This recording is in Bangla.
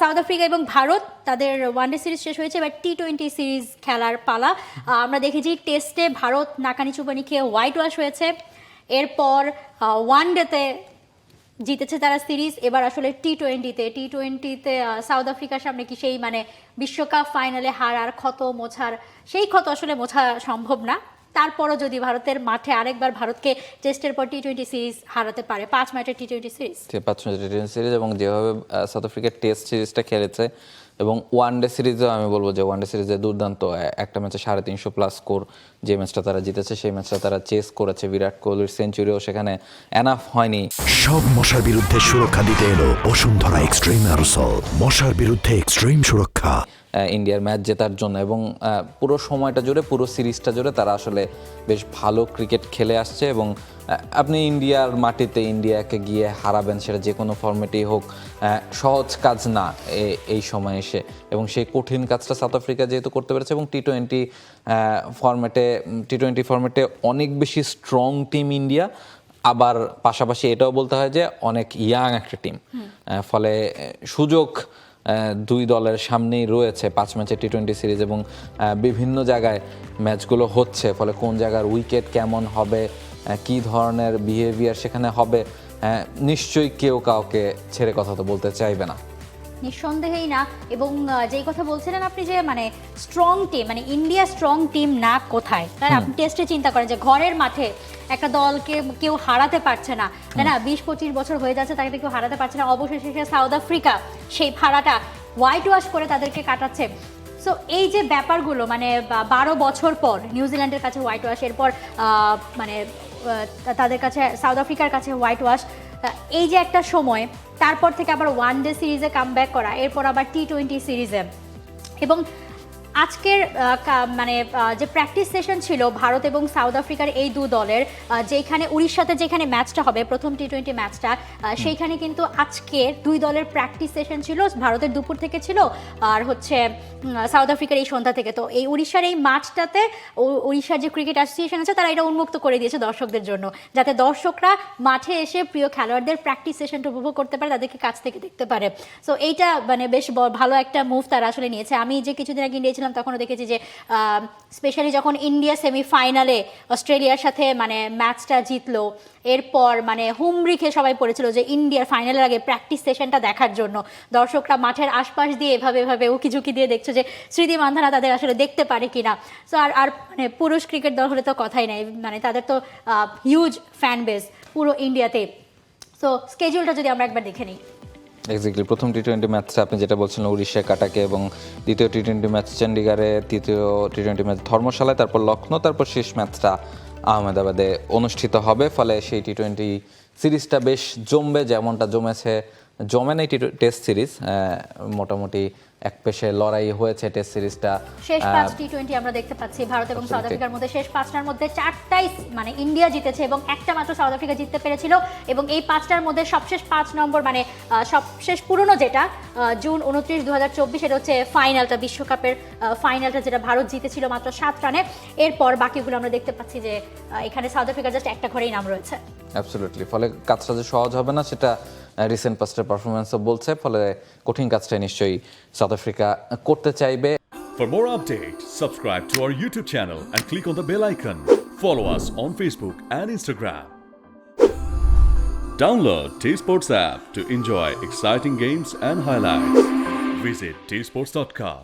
সাউথ আফ্রিকা এবং ভারত তাদের ওয়ানডে সিরিজ শেষ হয়েছে, এবার টি-20 সিরিজ খেলার পালা। আমরা দেখেছি টেস্টে ভারত নাকানি চুবানি খেয়ে হোয়াইট ওয়াশ হয়েছে, এরপর ওয়ানডেতে জিতেছে তারা সিরিজ। এবার আসলে টি-20তে সাউথ আফ্রিকার সামনে কি সেই বিশ্বকাপ ফাইনালে হারার ক্ষত মোছার সেই ক্ষত আসলে মোছা সম্ভব না। তারপরও যদি ভারতের মাঠে আরেকবার ভারতকে টেস্টের পর টি-20 সিরিজ হারাতে পারে, 5 ম্যাচের টি-20 সিরিজ এবং যেভাবে সাউথ আফ্রিকা টেস্ট সিরিজটা খেলেছে এবং ওয়ানডে সিরিজেও আমি বলবো যে ওয়ানডে সিরিজে দুর্দান্ত একটা ম্যাচে 350+ স্কোর, যে ম্যাচটা তারা জিতেছে সেই ম্যাচটা তারা চেস করেছে। বিরাট কোহলির সেঞ্চুরিও সেখানে এনাফ হয়নি। সব মশার বিরুদ্ধে সুরক্ষা দিতে এলো বসুন্ধরা এক্সট্রিম অ্যারোসল, মশার বিরুদ্ধে এক্সট্রিম সুরক্ষা। ইন্ডিয়ার ম্যাচ জেতার জন্য এবং পুরো সময়টা জুড়ে পুরো সিরিজটা জুড়ে তারা আসলে বেশ ভালো ক্রিকেট খেলে আসছে এবং আপনি ইন্ডিয়ার মাটিতে ইন্ডিয়াকে গিয়ে হারাবেন, সেটা যে কোনো ফর্মেটেই হোক, সহজ কাজ না এই সময় এসে। এবং সেই কঠিন কাজটা সাউথ আফ্রিকা যেহেতু করতে পেরেছে এবং টি-20 ফর্মেটে অনেক বেশি স্ট্রং টিম ইন্ডিয়া, আবার পাশাপাশি এটাও বলতে হয় যে অনেক ইয়াং একটা টিম, ফলে সুযোগ দুই দলের সামনেই রয়েছে 5 ম্যাচের টি-20 সিরিজ এবং বিভিন্ন জায়গায় ম্যাচগুলো হচ্ছে, ফলে কোন জায়গার উইকেট কেমন হবে, কি ধরনের বিহেভিয়ার সেখানে হবে, নিশ্চয়ই কেউ কাউকে ছেড়ে কথা তো বলতে চাইবে না, নিঃসন্দেহেই না। এবং যেই কথা বলছিলেন আপনি যে strong team, India strong team না কোথায়, কারণ আপনি টেস্টে চিন্তা করেন যে ঘরের মাঠে একটা দলকে কেউ হারাতে পারছে না, তাই না? 20-25 বছর হয়ে যাচ্ছে তাকে কেউ হারাতে পারছে না, অবশেষে সাউথ আফ্রিকা সেই ভাড়াটা হোয়াইট ওয়াশ করে তাদেরকে কাটাচ্ছে। সো এই যে ব্যাপারগুলো 12 বছর পর নিউজিল্যান্ডের কাছে হোয়াইট ওয়াশ, এরপর তাদের কাছে সাউথ আফ্রিকার কাছে হোয়াইট ওয়াশ, এই যে একটা সময়, তারপর থেকে আবার ওয়ানডে সিরিজে কামব্যাক করা, এরপর আবার টি-20 সিরিজে। এবং আজকের যে প্র্যাকটিস সেশন ছিল ভারত এবং সাউথ আফ্রিকার এই দু দলের, যেখানে উড়িষ্যাতে যেখানে ম্যাচটা হবে প্রথম টি-20 ম্যাচটা, সেইখানে কিন্তু আজকে দুই দলের প্র্যাকটিস সেশন ছিল। ভারতের দুপুর থেকে ছিল আর সাউথ আফ্রিকার এই সন্ধ্যা থেকে। তো এই উড়িষ্যার এই মাঠটাতে উড়িষ্যার যে ক্রিকেট অ্যাসোসিয়েশন আছে তারা এটা উন্মুক্ত করে দিয়েছে দর্শকদের জন্য, যাতে দর্শকরা মাঠে এসে প্রিয় খেলোয়াড়দের প্র্যাকটিস সেশনটা উপভোগ করতে পারে, তাদেরকে কাছ থেকে দেখতে পারে। সো এইটা বেশ ভালো একটা মুভ তারা আসলে নিয়েছে। আমি যে কিছুদিন আগে ইন্ডিয়া ছিলাম তখনও দেখেছি যে স্পেশালি যখন ইন্ডিয়া সেমিফাইনালে অস্ট্রেলিয়ার সাথে ম্যাচটা জিতলো, এরপর হুমড়ি খেয়ে সবাই পড়েছিল যে ইন্ডিয়ার ফাইনালের আগে প্র্যাকটিস সেশনটা দেখার জন্য। দর্শকরা মাঠের আশপাশ দিয়ে এভাবে উকিঝুঁকি দিয়ে দেখছো যে স্মৃতি মান্ধানা তাদের আসলে দেখতে পারে কিনা। সো আর পুরুষ ক্রিকেট দল হলে তো কথাই নাই, তাদের তো হিউজ ফ্যান বেস পুরো ইন্ডিয়াতে। সো স্কেডিউলটা যদি আমরা একবার দেখে নিই। এক্স্যাক্টলি, প্রথম টি-20 ম্যাচটা আপনি যেটা বলছিলেন উড়িষ্যায় কাটাকে, এবং দ্বিতীয় টি-20 ম্যাচ চণ্ডীগড়ে, তৃতীয় টি-20 ম্যাচ ধর্মশালায়, তারপর লখনৌ, তারপর শেষ ম্যাচটা আহমেদাবাদে অনুষ্ঠিত হবে। ফলে সেই টি-20 সিরিজটা বেশ জমবে, যেমনটা জমে নেই টেস্ট সিরিজ, মোটামুটি এক পেশে লড়াই হয়েছে টেস্ট সিরিজটা। শেষ 5 টি-20 আমরা দেখতে পাচ্ছি ভারত এবং সাউথ আফ্রিকার মধ্যে। শেষ 5টার মধ্যে 4টাই ইন্ডিয়া জিতেছে এবং একটা মাত্র সাউথ আফ্রিকা জিততে পেরেছিল। এবং এই 5টার মধ্যে সবশেষ 5 নম্বর সবশেষ পুরনো যেটা জুন 29, 2024, এটা হচ্ছে ফাইনালটা, বিশ্বকাপের ফাইনালটা, যেটা ভারত জিতেছিল মাত্র 7 রানে। এরপর বাকিগুলো আমরা দেখতে পাচ্ছি যে এখানে সাউথ আফ্রিকার জাস্ট একটা ঘরেই নাম রয়েছে। অ্যাবসলিউটলি, ফলে কাজটা যে সহজ হবে না সেটা রিসেন্ট পাস্টের পারফরমেন্সও বলছে, ফলে কঠিন কাজটা নিশ্চয়ই সাউথ আফ্রিকা করতে চাইবে। For more updates, subscribe to our YouTube channel and click on the bell icon. Follow us on Facebook and Instagram. Download T-Sports app to enjoy exciting games and highlights. Visit tsports.com.